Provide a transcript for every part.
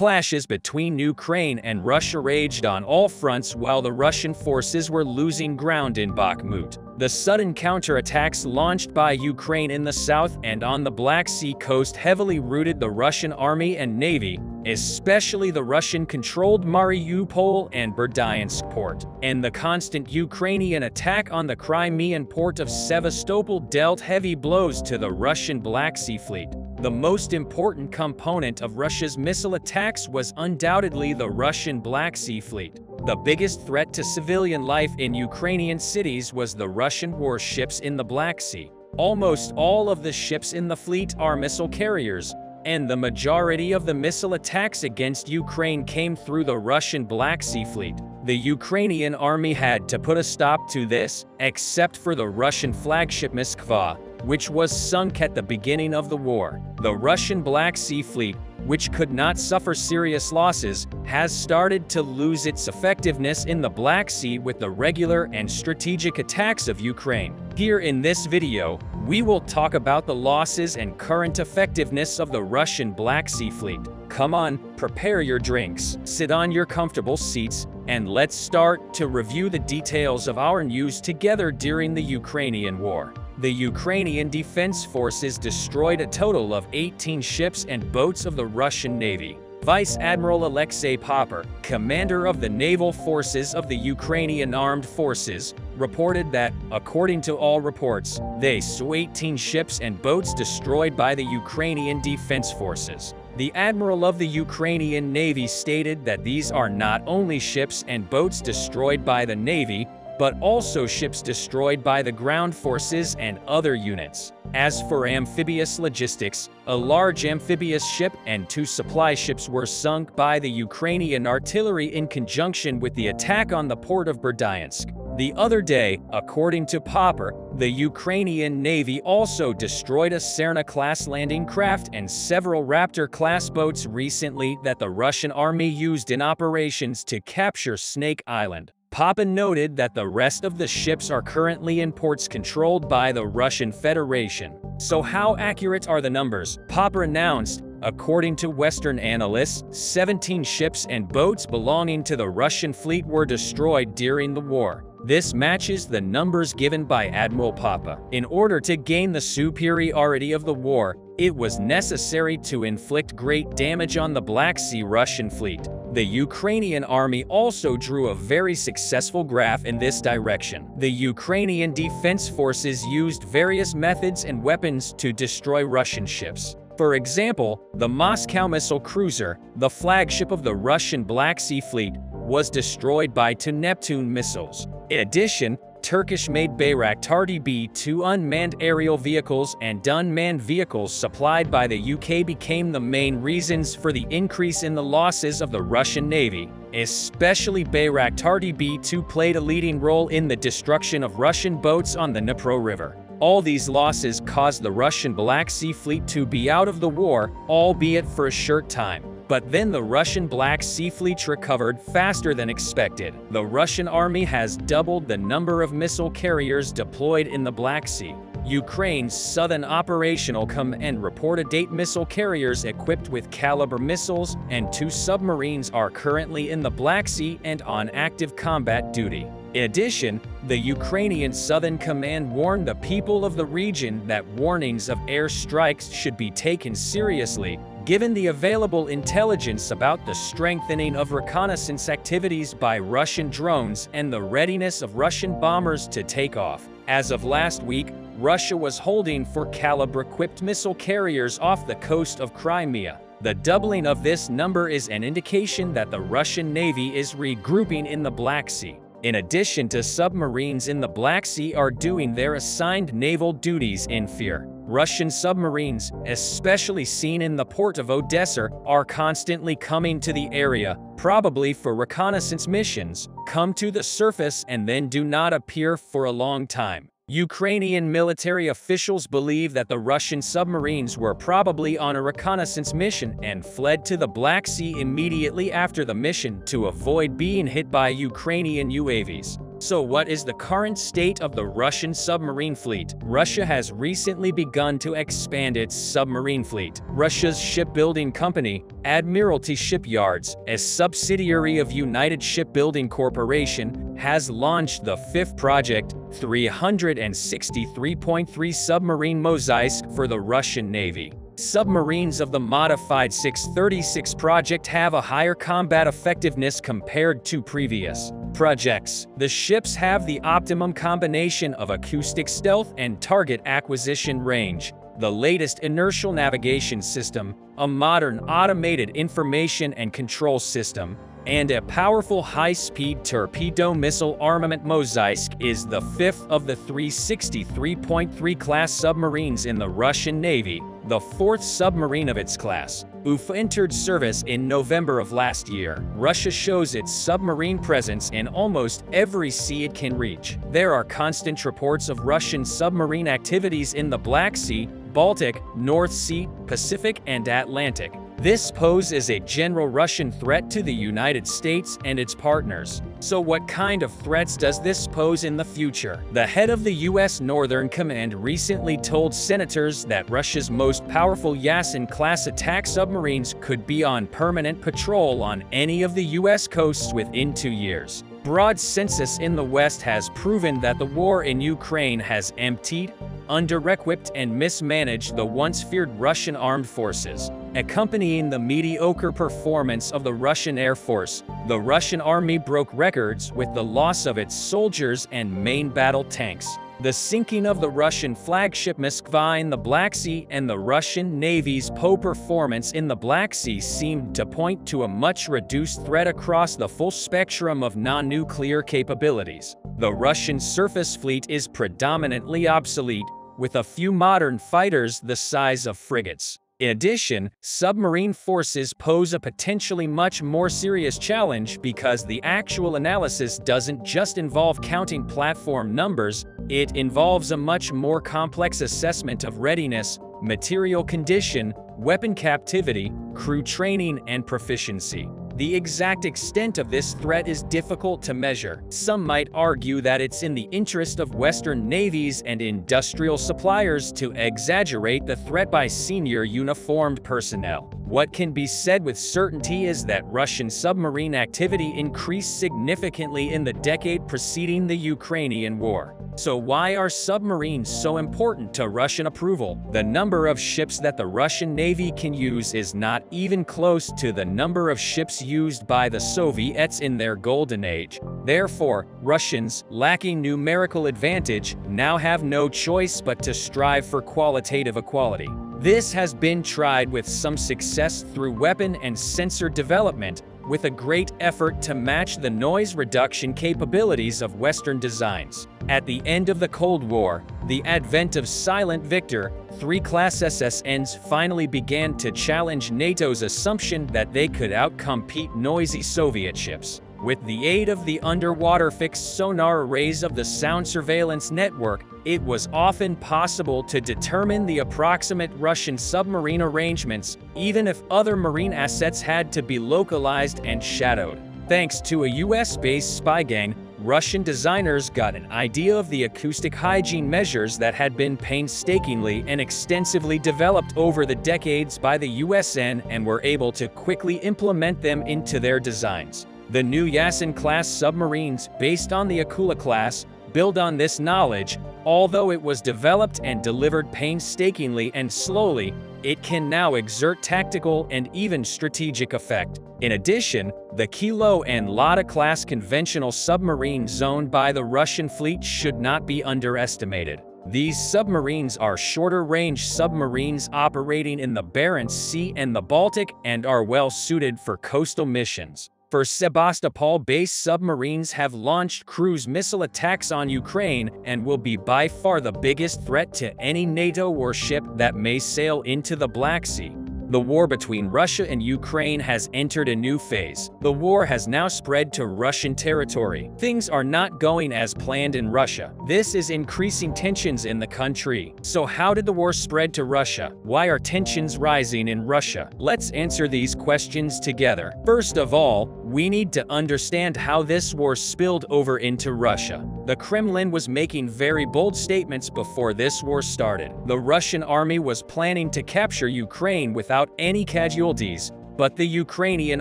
Clashes between Ukraine and Russia raged on all fronts while the Russian forces were losing ground in Bakhmut. The sudden counterattacks launched by Ukraine in the south and on the Black Sea coast heavily routed the Russian army and navy, especially the Russian-controlled Mariupol and Berdyansk port. And the constant Ukrainian attack on the Crimean port of Sevastopol dealt heavy blows to the Russian Black Sea fleet. The most important component of Russia's missile attacks was undoubtedly the Russian Black Sea fleet. The biggest threat to civilian life in Ukrainian cities was the Russian warships in the Black Sea. Almost all of the ships in the fleet are missile carriers, and the majority of the missile attacks against Ukraine came through the Russian Black Sea fleet. The Ukrainian army had to put a stop to this, except for the Russian flagship Moskva, which was sunk at the beginning of the war. The Russian Black Sea fleet, which could not suffer serious losses, has started to lose its effectiveness in the Black Sea with the regular and strategic attacks of Ukraine. Here in this video, we will talk about the losses and current effectiveness of the Russian Black Sea fleet. Come on, prepare your drinks, sit on your comfortable seats, and let's start to review the details of our news together during the Ukrainian war. The Ukrainian Defense Forces destroyed a total of 18 ships and boats of the Russian Navy. Vice Admiral Alexei Popper, commander of the naval forces of the Ukrainian Armed Forces, reported that, according to all reports, they saw 18 ships and boats destroyed by the Ukrainian Defense Forces. The Admiral of the Ukrainian Navy stated that these are not only ships and boats destroyed by the Navy, but also ships destroyed by the ground forces and other units. As for amphibious logistics, a large amphibious ship and 2 supply ships were sunk by the Ukrainian artillery in conjunction with the attack on the port of Berdyansk. The other day, according to Popper, the Ukrainian Navy also destroyed a Serna-class landing craft and several Raptor-class boats recently that the Russian army used in operations to capture Snake Island. Popper noted that the rest of the ships are currently in ports controlled by the Russian Federation. So how accurate are the numbers? Popper announced, according to Western analysts, 17 ships and boats belonging to the Russian fleet were destroyed during the war. This matches the numbers given by Admiral Popper. In order to gain the superiority of the war, it was necessary to inflict great damage on the Black Sea Russian fleet. The Ukrainian army also drew a very successful graph in this direction. The Ukrainian Defense Forces used various methods and weapons to destroy Russian ships. For example, the Moscow missile cruiser, the flagship of the Russian Black Sea fleet, was destroyed by 2 Neptune missiles. In addition, Turkish-made Bayraktar TB2 unmanned aerial vehicles and unmanned vehicles supplied by the UK became the main reasons for the increase in the losses of the Russian Navy. Especially Bayraktar TB2 played a leading role in the destruction of Russian boats on the Dnipro River. All these losses caused the Russian Black Sea fleet to be out of the war, albeit for a short time. But then the Russian Black Sea fleet recovered faster than expected. The Russian army has doubled the number of missile carriers deployed in the Black Sea. Ukraine's Southern Operational Command reported 8 missile carriers equipped with Caliber missiles and 2 submarines are currently in the Black Sea and on active combat duty. In addition, the Ukrainian Southern Command warned the people of the region that warnings of air strikes should be taken seriously, given the available intelligence about the strengthening of reconnaissance activities by Russian drones and the readiness of Russian bombers to take off. As of last week, Russia was holding 4 Caliber-equipped missile carriers off the coast of Crimea. The doubling of this number is an indication that the Russian Navy is regrouping in the Black Sea. In addition to submarines in the Black Sea are doing their assigned naval duties in fear. Russian submarines, especially seen in the port of Odessa, are constantly coming to the area, probably for reconnaissance missions, come to the surface and then do not appear for a long time. Ukrainian military officials believe that the Russian submarines were probably on a reconnaissance mission and fled to the Black Sea immediately after the mission to avoid being hit by Ukrainian UAVs. So what is the current state of the Russian submarine fleet? Russia has recently begun to expand its submarine fleet. Russia's shipbuilding company, Admiralty Shipyards, a subsidiary of United Shipbuilding Corporation, has launched the fifth project, 363.3 submarine mosaics for the Russian Navy. Submarines of the modified 636 project have a higher combat effectiveness compared to previous projects. The ships have the optimum combination of acoustic stealth and target acquisition range, the latest inertial navigation system, a modern automated information and control system, and a powerful high-speed torpedo missile armament. Mosaic is the fifth of the 363.3 class submarines in the Russian Navy, the fourth submarine of its class. UFA entered service in November of last year. Russia shows its submarine presence in almost every sea it can reach. There are constant reports of Russian submarine activities in the Black Sea, Baltic, North Sea, Pacific, and Atlantic. This poses a general Russian threat to the United States and its partners. So what kind of threats does this pose in the future? The head of the U.S. Northern Command recently told senators that Russia's most powerful Yasen-class attack submarines could be on permanent patrol on any of the U.S. coasts within 2 years. Broad census in the West has proven that the war in Ukraine has emptied, under-equipped, and mismanaged the once-feared Russian armed forces. Accompanying the mediocre performance of the Russian Air Force, the Russian Army broke records with the loss of its soldiers and main battle tanks, the sinking of the Russian flagship Moskva in the Black Sea, and the Russian Navy's poor performance in the Black Sea seemed to point to a much reduced threat across the full spectrum of non-nuclear capabilities. The Russian surface fleet is predominantly obsolete, with a few modern fighters the size of frigates. In addition, submarine forces pose a potentially much more serious challenge because the actual analysis doesn't just involve counting platform numbers, it involves a much more complex assessment of readiness, material condition, weapon captivity, crew training, and proficiency. The exact extent of this threat is difficult to measure. Some might argue that it's in the interest of Western navies and industrial suppliers to exaggerate the threat by senior uniformed personnel. What can be said with certainty is that Russian submarine activity increased significantly in the decade preceding the Ukrainian war. So why are submarines so important to Russian approval? The number of ships that the Russian Navy can use is not even close to the number of ships used by the Soviets in their golden age. Therefore, Russians, lacking numerical advantage, now have no choice but to strive for qualitative equality. This has been tried with some success through weapon and sensor development, with a great effort to match the noise reduction capabilities of Western designs. At the end of the Cold War, the advent of Silent Victor, 3-class SSNs finally began to challenge NATO's assumption that they could outcompete noisy Soviet ships. With the aid of the underwater fixed sonar arrays of the Sound Surveillance Network, it was often possible to determine the approximate Russian submarine arrangements, even if other marine assets had to be localized and shadowed. Thanks to a US-based spy gang, Russian designers got an idea of the acoustic hygiene measures that had been painstakingly and extensively developed over the decades by the USN and were able to quickly implement them into their designs. The new Yasen-class submarines, based on the Akula class, build on this knowledge. Although it was developed and delivered painstakingly and slowly, it can now exert tactical and even strategic effect. In addition, the Kilo and Lada-class conventional submarines owned by the Russian fleet should not be underestimated. These submarines are shorter-range submarines operating in the Barents Sea and the Baltic and are well suited for coastal missions. For Sebastopol-based submarines have launched cruise missile attacks on Ukraine and will be by far the biggest threat to any NATO warship that may sail into the Black Sea. The war between Russia and Ukraine has entered a new phase. The war has now spread to Russian territory. Things are not going as planned in Russia. This is increasing tensions in the country. So how did the war spread to Russia? Why are tensions rising in Russia? Let's answer these questions together. First of all, we need to understand how this war spilled over into Russia. The Kremlin was making very bold statements before this war started. The Russian army was planning to capture Ukraine without any casualties, but the Ukrainian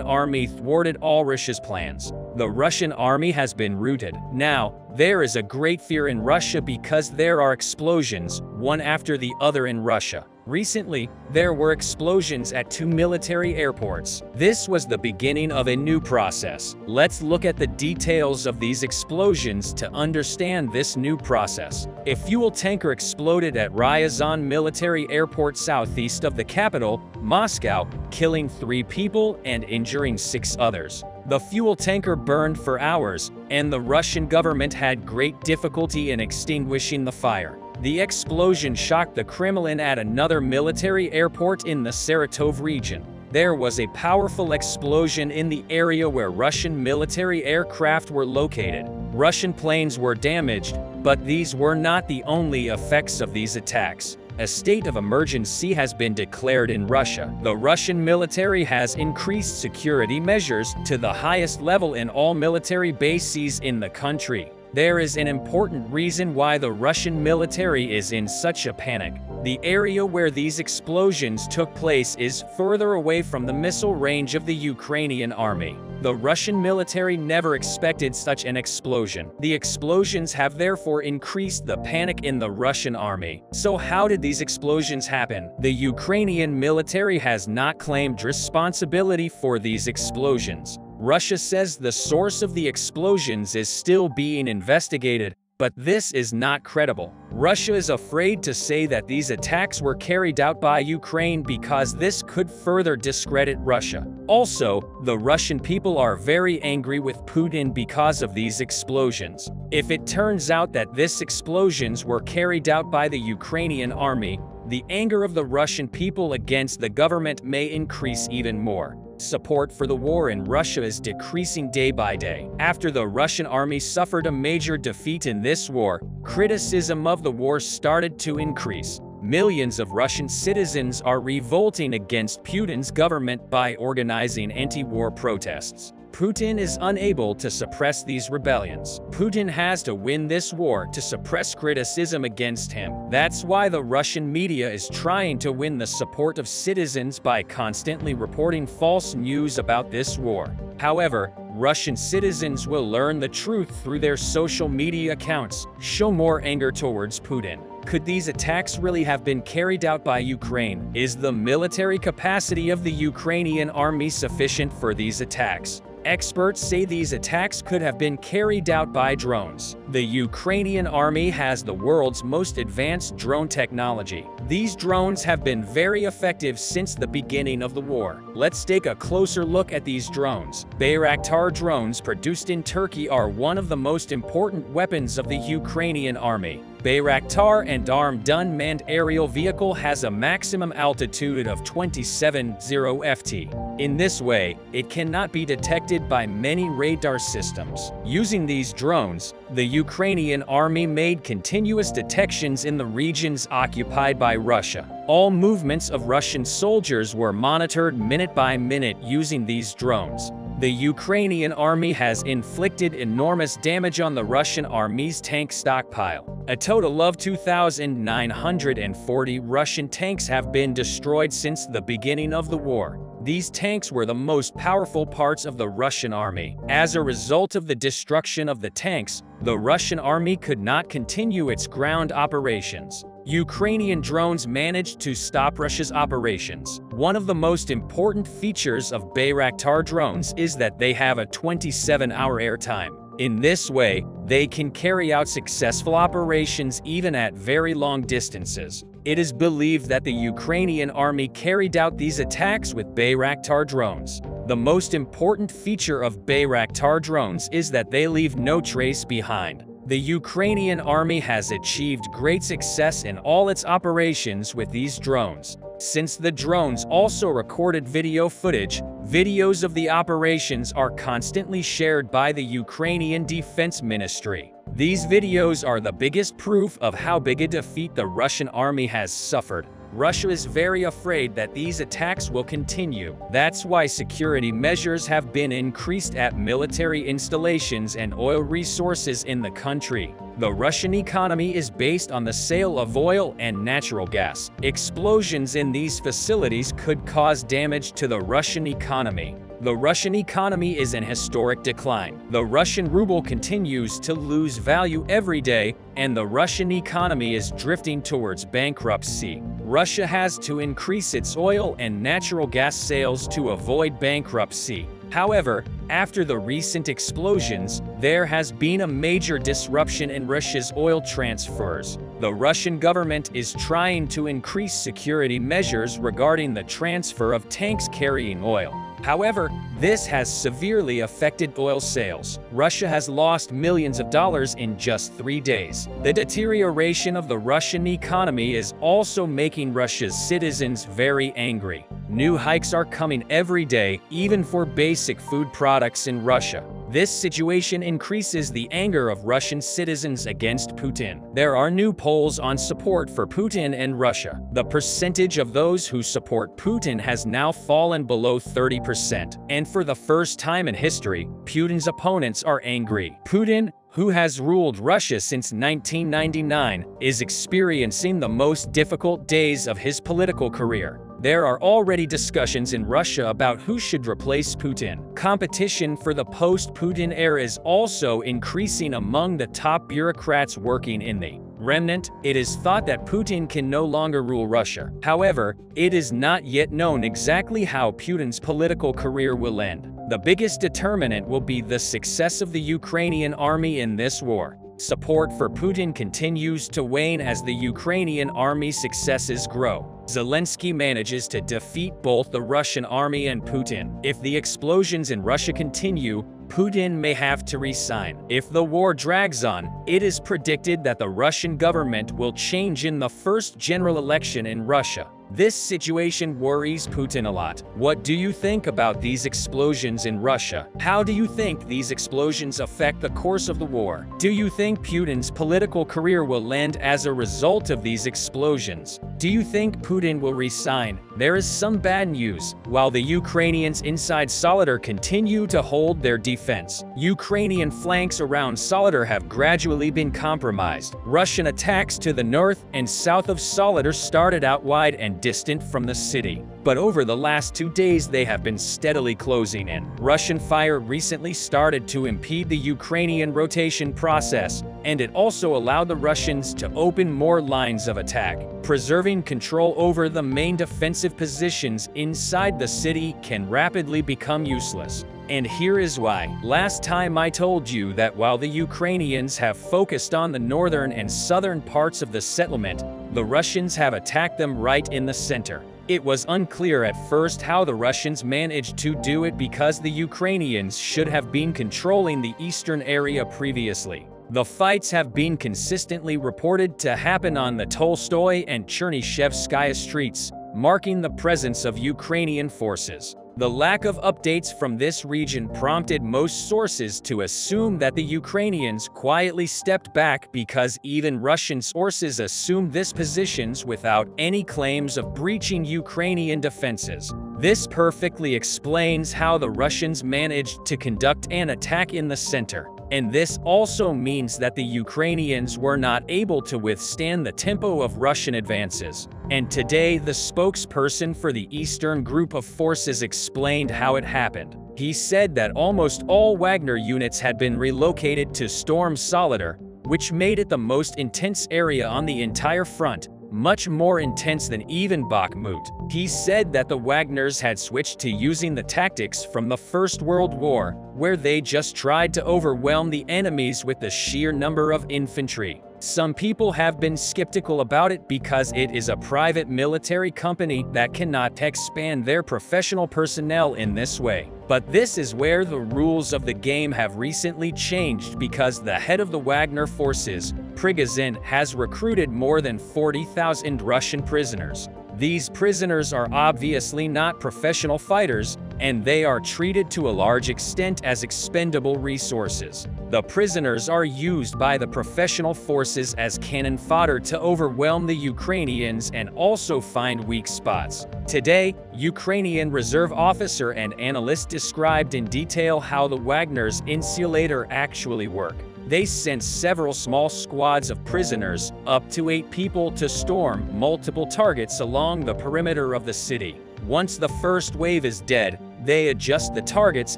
army thwarted all Russia's plans. The Russian army has been routed. Now, there is a great fear in Russia because there are explosions, one after the other in Russia. Recently, there were explosions at 2 military airports. This was the beginning of a new process. Let's look at the details of these explosions to understand this new process. A fuel tanker exploded at Ryazan military airport southeast of the capital, Moscow, killing 3 people and injuring 6 others. The fuel tanker burned for hours, and the Russian government had great difficulty in extinguishing the fire. The explosion shocked the Kremlin at another military airport in the Saratov region. There was a powerful explosion in the area where Russian military aircraft were located. Russian planes were damaged, but these were not the only effects of these attacks. A state of emergency has been declared in Russia. The Russian military has increased security measures to the highest level in all military bases in the country. There is an important reason why the Russian military is in such a panic. The area where these explosions took place is further away from the missile range of the Ukrainian army. The Russian military never expected such an explosion. The explosions have therefore increased the panic in the Russian army. So how did these explosions happen? The Ukrainian military has not claimed responsibility for these explosions. Russia says the source of the explosions is still being investigated, but this is not credible. Russia is afraid to say that these attacks were carried out by Ukraine because this could further discredit Russia. Also, the Russian people are very angry with Putin because of these explosions. If it turns out that these explosions were carried out by the Ukrainian army, the anger of the Russian people against the government may increase even more. Support for the war in Russia is decreasing day by day. After the Russian army suffered a major defeat in this war, criticism of the war started to increase. Millions of Russian citizens are revolting against Putin's government by organizing anti-war protests. Putin is unable to suppress these rebellions. Putin has to win this war to suppress criticism against him. That's why the Russian media is trying to win the support of citizens by constantly reporting false news about this war. However, Russian citizens will learn the truth through their social media accounts, show more anger towards Putin. Could these attacks really have been carried out by Ukraine? Is the military capacity of the Ukrainian army sufficient for these attacks? Experts say these attacks could have been carried out by drones. The Ukrainian army has the world's most advanced drone technology. These drones have been very effective since the beginning of the war. Let's take a closer look at these drones. Bayraktar drones produced in Turkey are one of the most important weapons of the Ukrainian army. Bayraktar, an armed unmanned aerial vehicle, has a maximum altitude of 27,000 ft. In this way, it cannot be detected by many radar systems. Using these drones, the Ukrainian army made continuous detections in the regions occupied by Russia. All movements of Russian soldiers were monitored minute by minute using these drones. The Ukrainian army has inflicted enormous damage on the Russian army's tank stockpile. A total of 2,940 Russian tanks have been destroyed since the beginning of the war. These tanks were the most powerful parts of the Russian army. As a result of the destruction of the tanks, the Russian army could not continue its ground operations. Ukrainian drones managed to stop Russia's operations. One of the most important features of Bayraktar drones is that they have a 27-hour airtime. In this way, they can carry out successful operations even at very long distances. It is believed that the Ukrainian army carried out these attacks with Bayraktar drones. The most important feature of Bayraktar drones is that they leave no trace behind. The Ukrainian army has achieved great success in all its operations with these drones. Since the drones also recorded video footage, videos of the operations are constantly shared by the Ukrainian Defense Ministry. These videos are the biggest proof of how big a defeat the Russian army has suffered. Russia is very afraid that these attacks will continue. That's why security measures have been increased at military installations and oil resources in the country. The Russian economy is based on the sale of oil and natural gas. Explosions in these facilities could cause damage to the Russian economy. The Russian economy is in historic decline. The Russian ruble continues to lose value every day, and the Russian economy is drifting towards bankruptcy. Russia has to increase its oil and natural gas sales to avoid bankruptcy. However, after the recent explosions, there has been a major disruption in Russia's oil transfers. The Russian government is trying to increase security measures regarding the transfer of tanks carrying oil. However, this has severely affected oil sales. Russia has lost millions of dollars in just 3 days. The deterioration of the Russian economy is also making Russia's citizens very angry. New hikes are coming every day, even for basic food products in Russia. This situation increases the anger of Russian citizens against Putin. There are new polls on support for Putin and Russia. The percentage of those who support Putin has now fallen below 30%. And for the first time in history, Putin's opponents are angry. Putin, who has ruled Russia since 1999, is experiencing the most difficult days of his political career. There are already discussions in Russia about who should replace Putin. Competition for the post-Putin era is also increasing among the top bureaucrats working in the remnant. It is thought that Putin can no longer rule Russia. However, it is not yet known exactly how Putin's political career will end. The biggest determinant will be the success of the Ukrainian army in this war. Support for Putin continues to wane as the Ukrainian army's successes grow. Zelensky manages to defeat both the Russian army and Putin. If the explosions in Russia continue, Putin may have to resign. If the war drags on, it is predicted that the Russian government will change in the first general election in Russia. This situation worries Putin a lot. What do you think about these explosions in Russia? How do you think these explosions affect the course of the war? Do you think Putin's political career will end as a result of these explosions? Do you think Putin will resign? There is some bad news. While the Ukrainians inside Soledar continue to hold their defense, Ukrainian flanks around Soledar have gradually been compromised. Russian attacks to the north and south of Soledar started out wide and distant from the city, but over the last 2 days they have been steadily closing in. Russian fire recently started to impede the Ukrainian rotation process, and it also allowed the Russians to open more lines of attack. Preserving control over the main defensive positions inside the city can rapidly become useless. And here is why. Last time I told you that while the Ukrainians have focused on the northern and southern parts of the settlement, the Russians have attacked them right in the center. It was unclear at first how the Russians managed to do it because the Ukrainians should have been controlling the eastern area previously. The fights have been consistently reported to happen on the Tolstoy and Chernishevskaya streets, marking the presence of Ukrainian forces. The lack of updates from this region prompted most sources to assume that the Ukrainians quietly stepped back because even Russian sources assumed these positions without any claims of breaching Ukrainian defenses. This perfectly explains how the Russians managed to conduct an attack in the center. And this also means that the Ukrainians were not able to withstand the tempo of Russian advances. And today, the spokesperson for the Eastern Group of Forces explained how it happened. He said that almost all Wagner units had been relocated to storm Soledar, which made it the most intense area on the entire front, much more intense than even Bakhmut. He said that the Wagners had switched to using the tactics from the First World War, where they just tried to overwhelm the enemies with the sheer number of infantry. Some people have been skeptical about it because it is a private military company that cannot expand their professional personnel in this way. But this is where the rules of the game have recently changed because the head of the Wagner forces, Prigozhin, has recruited more than 40,000 Russian prisoners. These prisoners are obviously not professional fighters, and they are treated to a large extent as expendable resources. The prisoners are used by the professional forces as cannon fodder to overwhelm the Ukrainians and also find weak spots. Today, Ukrainian reserve officer and analyst described in detail how the Wagner's insulator actually work. They sent several small squads of prisoners, up to 8 people, to storm multiple targets along the perimeter of the city. Once the first wave is dead, they adjust the targets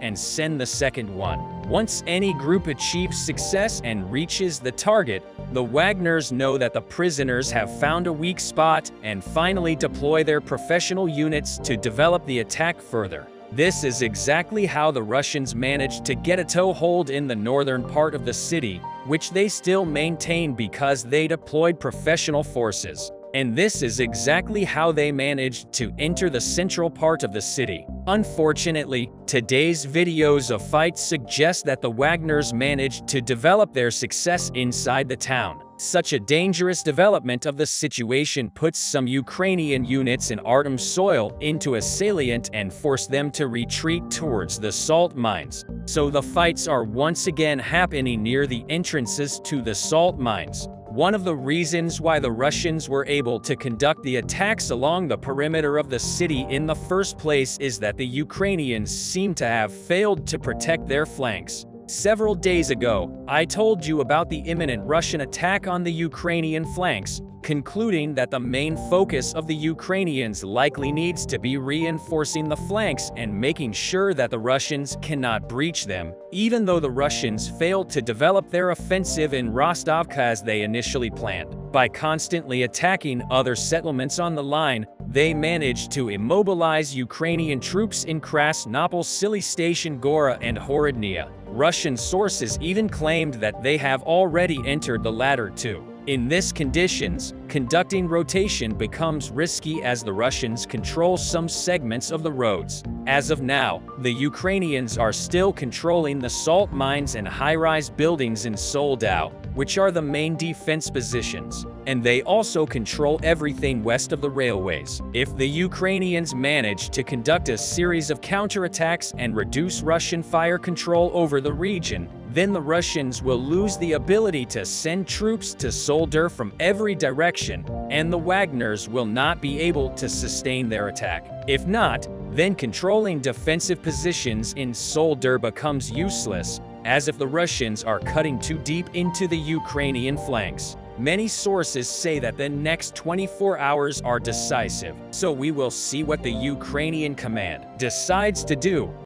and send the second one. Once any group achieves success and reaches the target, the Wagners know that the prisoners have found a weak spot and finally deploy their professional units to develop the attack further. This is exactly how the Russians managed to get a toehold in the northern part of the city, which they still maintain because they deployed professional forces. And this is exactly how they managed to enter the central part of the city. Unfortunately, today's videos of fights suggest that the Wagners managed to develop their success inside the town. Such a dangerous development of the situation puts some Ukrainian units in Artem soil into a salient and force them to retreat towards the salt mines. So the fights are once again happening near the entrances to the salt mines. One of the reasons why the Russians were able to conduct the attacks along the perimeter of the city in the first place is that the Ukrainians seem to have failed to protect their flanks. Several days ago, I told you about the imminent Russian attack on the Ukrainian flanks, concluding that the main focus of the Ukrainians likely needs to be reinforcing the flanks and making sure that the Russians cannot breach them, even though the Russians failed to develop their offensive in Rostovka as they initially planned. By constantly attacking other settlements on the line, they managed to immobilize Ukrainian troops in Krasnopol, Sily Station, Gora, and Horodnia. Russian sources even claimed that they have already entered the latter too. In these conditions, conducting rotation becomes risky as the Russians control some segments of the roads. As of now, the Ukrainians are still controlling the salt mines and high-rise buildings in Soldau, which are the main defense positions, and they also control everything west of the railways. If the Ukrainians manage to conduct a series of counterattacks and reduce Russian fire control over the region, then the Russians will lose the ability to send troops to Soldar from every direction, and the Wagners will not be able to sustain their attack. If not, then controlling defensive positions in Soldar becomes useless, as if the Russians are cutting too deep into the Ukrainian flanks. Many sources say that the next 24 hours are decisive, so we will see what the Ukrainian command decides to do.